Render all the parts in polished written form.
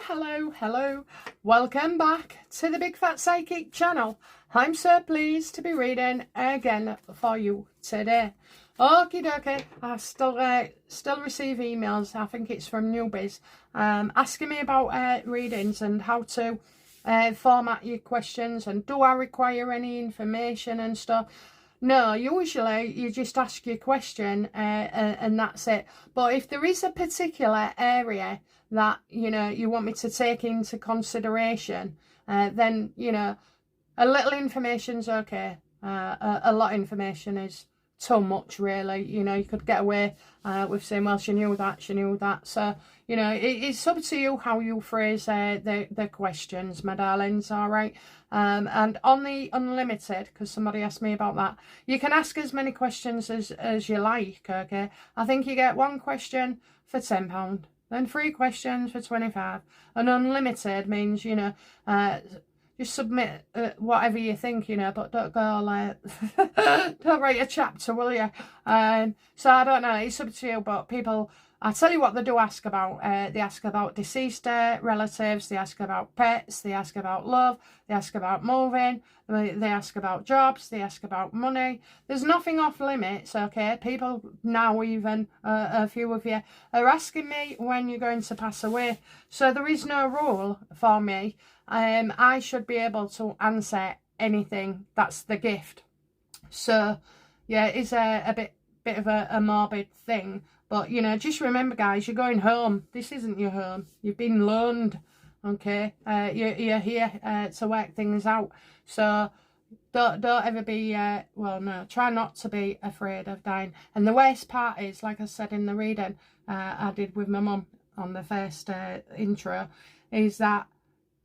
Hello. Welcome back to the Big Fat Psychic channel. I'm so pleased to be reading again for you today. Okie dokie, I still receive emails, I think it's from newbies, asking me about readings and how to format your questions and do I require any information and stuff. No, usually you just ask your question and that's it. But if there is a particular area that, you want me to take into consideration, then, a little information's okay. A lot of information is too much, really. You could get away with saying, well, she knew that. So, it's up to you how you phrase the questions, my darlings, all right? And on the unlimited, because somebody asked me about that, you can ask as many questions as you like, okay? I think you get one question for £10, then 3 questions for 25. And unlimited means, just submit whatever you think, but don't go don't write a chapter, will you? So I don't know, it's up to you, but people, I tell you what they do ask about. They ask about deceased relatives, they ask about pets, they ask about love, they ask about moving, they ask about jobs, they ask about money. There's nothing off limits, okay? People now, even a few of you, are asking me when you're going to pass away. So there is no rule for me. I should be able to answer anything. That's the gift. So yeah, it's a bit of a morbid thing, but just remember, guys, you're going home. This isn't your home. You've been loaned, okay? You're here to work things out. So don't ever be well, no, try not to be afraid of dying. And the worst part is, like I said in the reading I did with my mum on the first intro, is that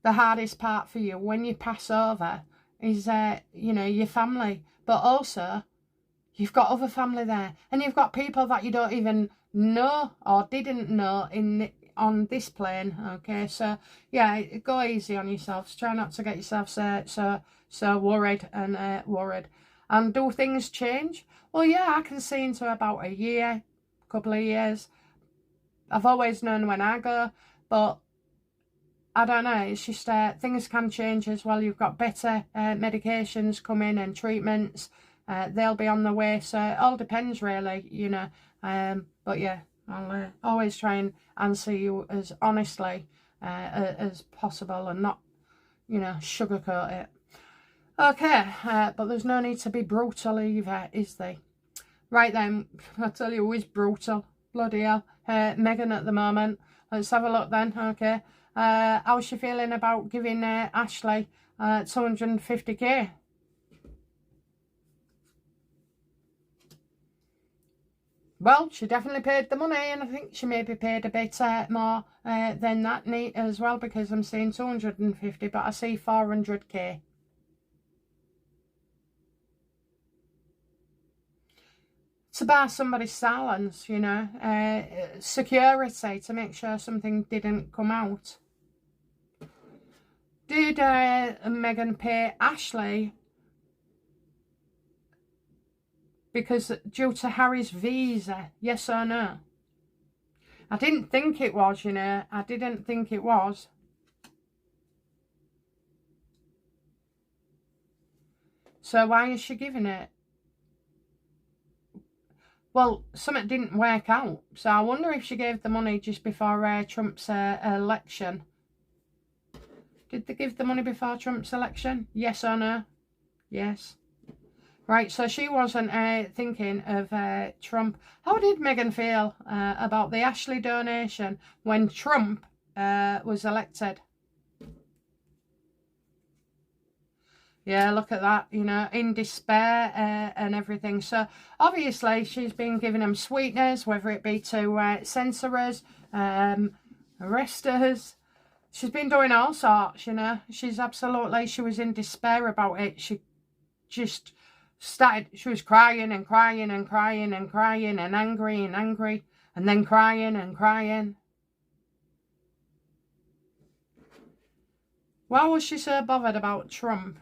the hardest part for you when you pass over is your family, but also you've got other family there, and you've got people that you don't even know or didn't know on this plane, okay? So yeah, go easy on yourselves. Try not to get yourself so worried and worried. And do things change? Well, yeah, I can see into about a year, couple of years. I've always known when I go, but I don't know, it's just things can change as well. You've got better medications coming and treatments. They'll be on the way, so it all depends, really, but yeah, I'll always try and answer you as honestly as possible and not, sugarcoat it. Okay, but there's no need to be brutal either, is there? Right then, I'll tell you who is brutal. Bloody hell. Meghan at the moment. Let's have a look then, okay. How's she feeling about giving Ashley 250k? Well, she definitely paid the money, and I think she maybe paid a bit more than that neat as well, because I'm seeing 250, but I see 400k. To buy somebody's silence, security to make sure something didn't come out. Did Meghan pay Ashley because due to Harry's visa? Yes or no? I didn't think it was, I didn't think it was. So why is she giving it? Well, something didn't work out. So I wonder if she gave the money just before Trump's election. Did they give the money before Trump's election? Yes or no? Yes. Right, so she wasn't thinking of Trump. How did Meghan feel about the Ashley donation when Trump was elected? Yeah, look at that, in despair and everything. So, obviously, she's been giving them sweeteners, whether it be to censor us, arrest us. She's been doing all sorts, She's she was in despair about it. She just started, she was crying and crying and crying and crying and angry and then crying and crying. Why was she so bothered about Trump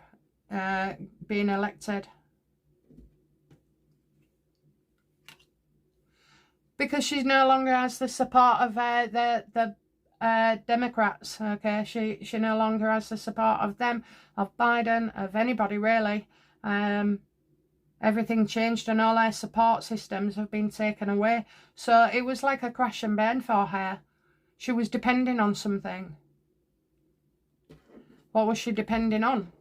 being elected? Because she no longer has the support of the Democrats. Okay, she no longer has the support of them, of Biden, of anybody really. Everything changed and all her support systems have been taken away. So it was like a crash and burn for her. She was depending on something. What was she depending on?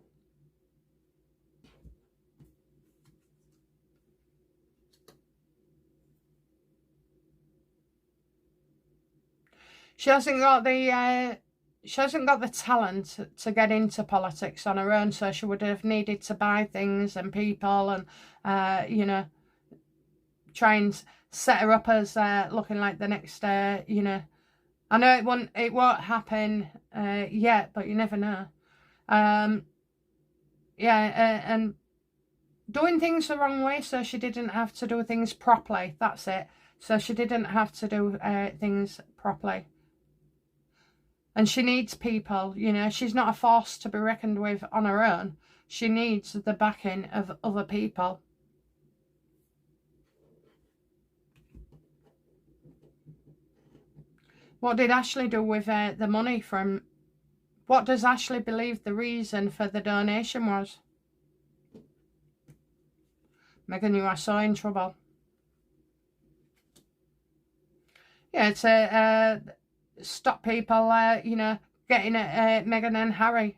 She hasn't got the talent to get into politics on her own, so she would have needed to buy things and people and, you know, try and set her up as looking like the next, you know. I know it won't happen yet, but you never know. Yeah, and doing things the wrong way, so she didn't have to do things properly. That's it. So she didn't have to do things properly. And she needs people, you know. She's not a force to be reckoned with on her own. She needs the backing of other people. What did Ashley do with the money from... What does Ashley believe the reason for the donation was? Meghan, you are so in trouble. Yeah, to stop people, you know, getting at Meghan and Harry.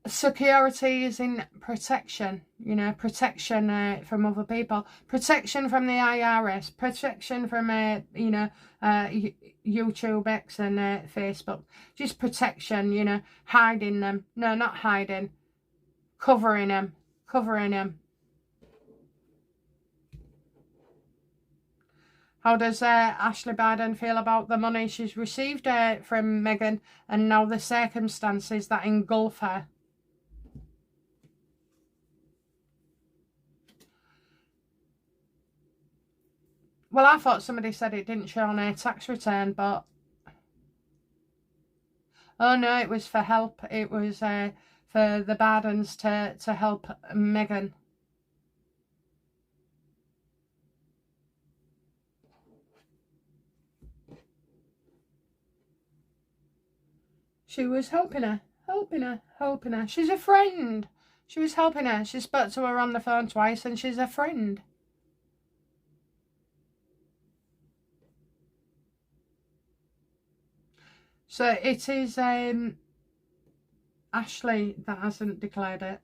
Security is in protection, you know, protection from other people, protection from the IRS, protection from, you know, YouTube, X and Facebook. Just protection, you know, hiding them. No, not hiding. Covering them. Covering them. How does Ashley Biden feel about the money she's received from Meghan and now the circumstances that engulf her? Well, I thought somebody said it didn't show on her tax return, but... Oh, no, it was for help. It was for the Bidens to help Meghan. She was helping her. She's a friend. She was helping her. She spoke to her on the phone twice and she's a friend. So it is Ashley that hasn't declared it.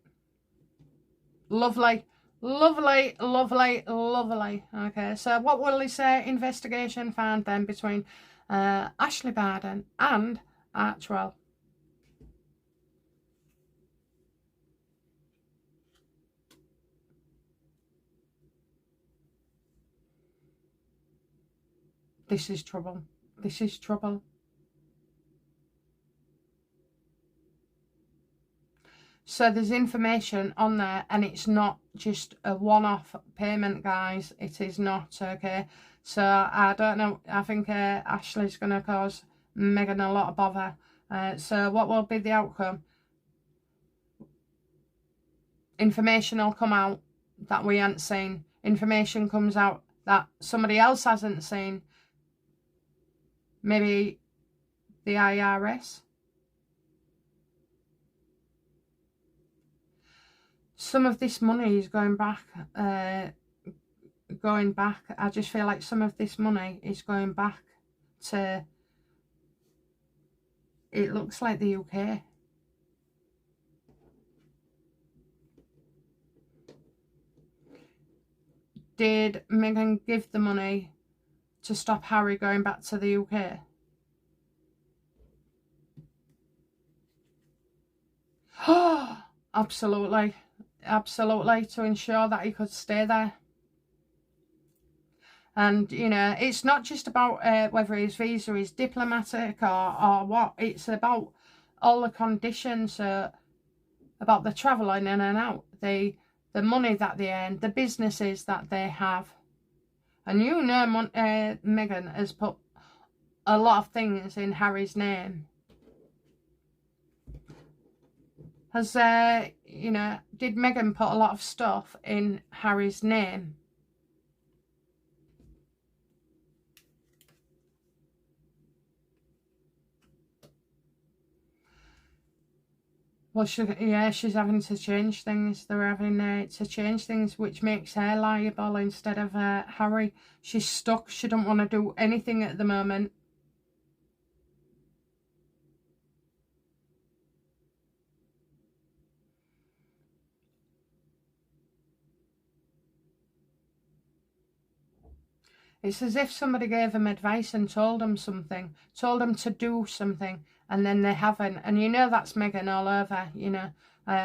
Lovely. Lovely, lovely, lovely. Okay, so what will this investigation find then between Ashley Biden and Archewell? This is trouble. This is trouble. So there's information on there and it's not just a one-off payment, guys. It is not, okay? So I don't know. I think Ashley's going to cause Meghan a lot of bother. So what will be the outcome? Information will come out that we haven't seen. Information comes out that somebody else hasn't seen. Maybe the IRS. Some of this money is going back. I just feel like some of this money is going back to... It looks like the UK. Did Meghan give the money to stop Harry going back to the UK? Oh, absolutely. Absolutely, to ensure that he could stay there. And, you know, it's not just about whether his visa is diplomatic or what. It's about all the conditions, about the travelling in and out, the money that they earn, the businesses that they have. And you know Meghan has put a lot of things in Harry's name. Has, you know, did Meghan put a lot of stuff in Harry's name? Well, she's having to change things. They're having to change things, which makes her liable instead of Harry. She's stuck. She don't want to do anything at the moment. It's as if somebody gave them advice and told them something, told them to do something, and then they haven't. And you know that's Meghan all over, you know.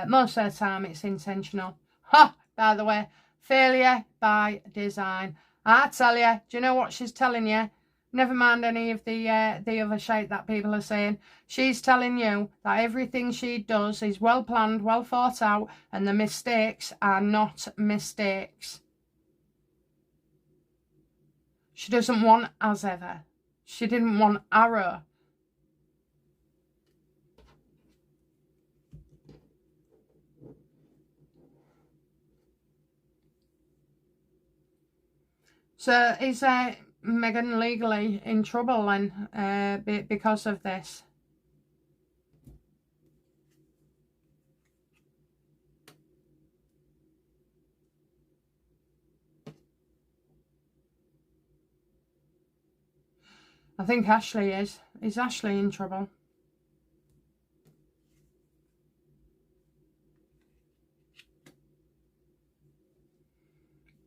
Most of the time it's intentional. Ha! By the way, failure by design. I tell you, do you know what she's telling you? Never mind any of the other shit that people are saying. She's telling you that everything she does is well planned, well thought out, and the mistakes are not mistakes. She doesn't want as ever. She didn't want Arrow. So is Meghan legally in trouble then because of this? I think Ashley is. Is Ashley in trouble?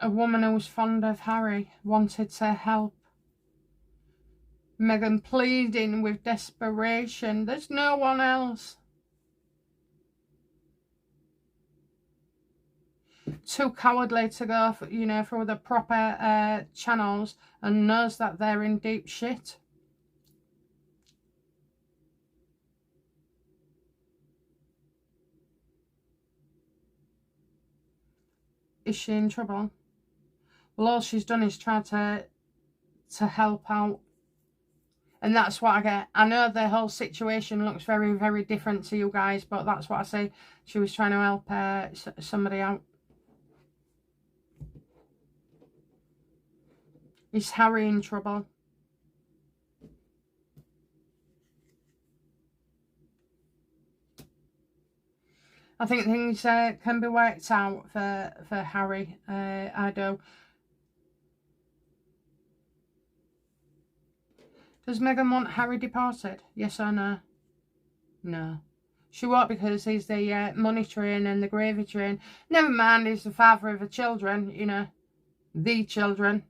A woman who's fond of Harry wanted to help. Meghan pleading with desperation. There's no one else. Too cowardly to go for, you know, for the proper channels, and knows that they're in deep shit. Is she in trouble? Well, all she's done is try to help out. And that's what I get. I know the whole situation looks very, very different to you guys, but that's what I say. She was trying to help somebody out. Is Harry in trouble? I think things can be worked out for Harry. I do. Does Meghan want Harry deported? Yes or no? No. She won't, because he's the money train and the gravy train. Never mind, he's the father of the children, you know. The children.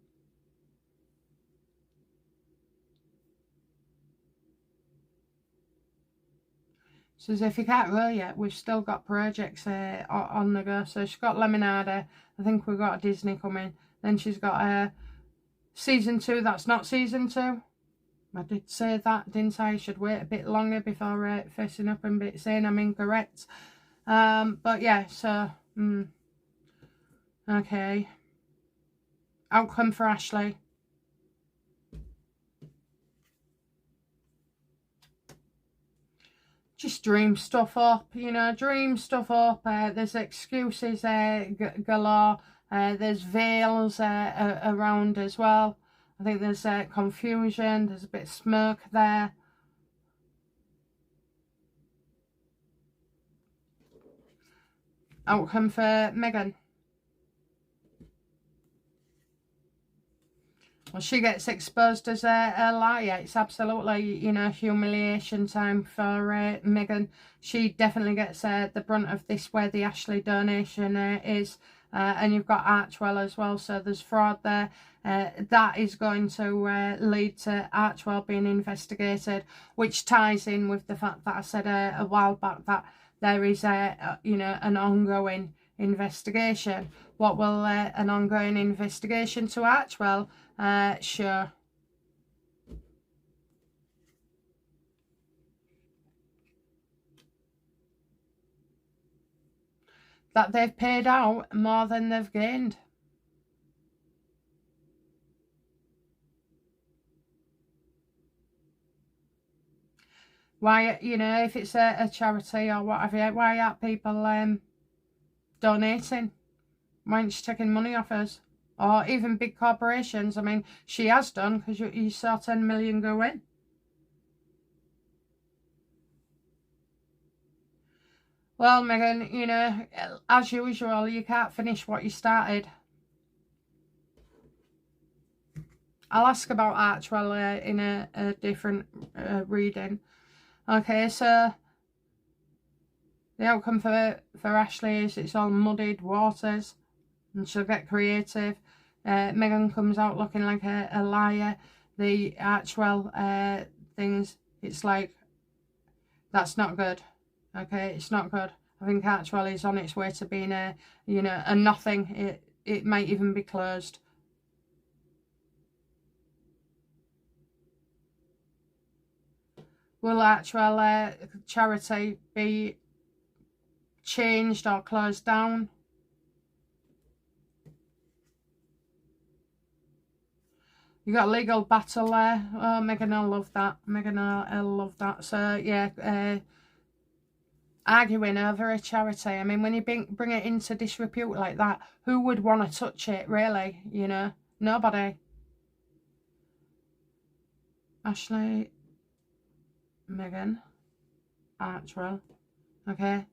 So as if you can't go yet, we've still got projects on the go. So she's got Lemonade. I think we've got a Disney coming. Then she's got season 2. That's not season 2. I did say that, didn't I? I should wait a bit longer before facing up and saying I'm incorrect. But yeah, so okay. Outcome for Ashley. Just dream stuff up, you know, dream stuff up. There's excuses galore. There's veils around as well. I think there's confusion. There's a bit of smirk there. Outcome for Meghan. Well, she gets exposed as a liar. It's absolutely, you know, humiliation time for Meghan. She definitely gets the brunt of this, where the Ashley donation is. And you've got Archewell as well, so there's fraud there. That is going to lead to Archewell being investigated, which ties in with the fact that I said a while back that there is you know, an ongoing investigation. What will an ongoing investigation to Archewell show? That they've paid out more than they've gained. Why, you know, if it's a charity or whatever, why aren't people donating? Why aren't you taking money off us? Or even big corporations. I mean, she has done, because you saw 10 million go in. Well, Meghan, you know, as usual, you can't finish what you started. I'll ask about Archewell in a different reading. Okay, so the outcome for Ashley is it's all muddied waters, and she'll get creative. Meghan comes out looking like a liar. The Archewell things, it's like, that's not good. Okay, it's not good. I think Archewell is on its way to being a nothing. It might even be closed. Will Archewell charity be changed or closed down? You got a legal battle there. Oh, Meghan, I love that. Meghan, I love that. So yeah, arguing over a charity. I mean, when you bring it into disrepute like that, who would want to touch it, really? You know, nobody. Ashley, Meghan, Archewell. Okay.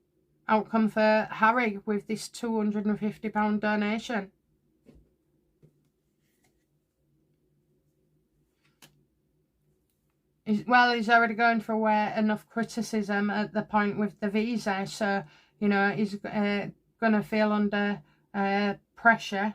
Outcome for Harry with this £250 donation. Well, he's already going through enough criticism at the point with the visa, so, you know, he's going to feel under pressure.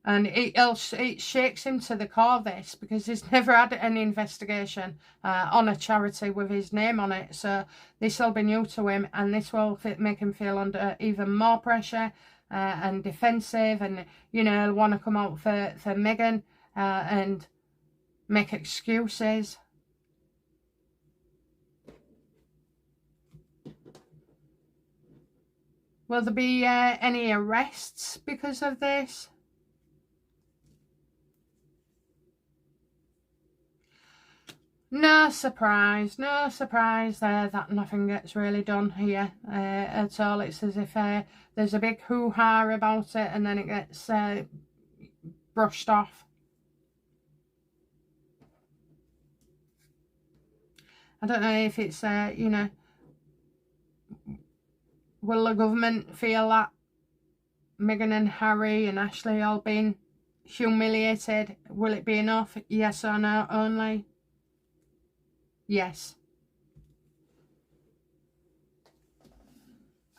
And it shakes him to the core, this, because he's never had any investigation on a charity with his name on it. So this will be new to him, and this will make him feel under even more pressure and defensive. And, you know, he'll want to come out for Meghan and make excuses. Will there be any arrests because of this? No surprise there that nothing gets really done here at all. It's as if there's a big hoo-ha about it and then it gets brushed off. I don't know if it's, you know, will the government feel that Meghan and Harry and Ashley all been humiliated? Will it be enough? Yes or no only? Yes.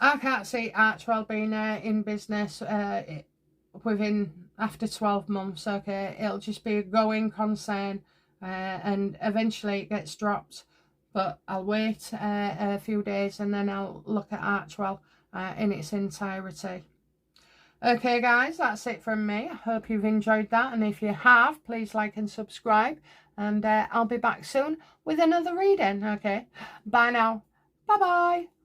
I can't see Archewell being in business after 12 months. Okay, it'll just be a going concern and eventually it gets dropped. But I'll wait a few days and then I'll look at Archewell in its entirety. Okay guys, that's it from me. I hope you've enjoyed that, and if you have, please like and subscribe, and I'll be back soon with another reading. Okay, bye now. Bye bye.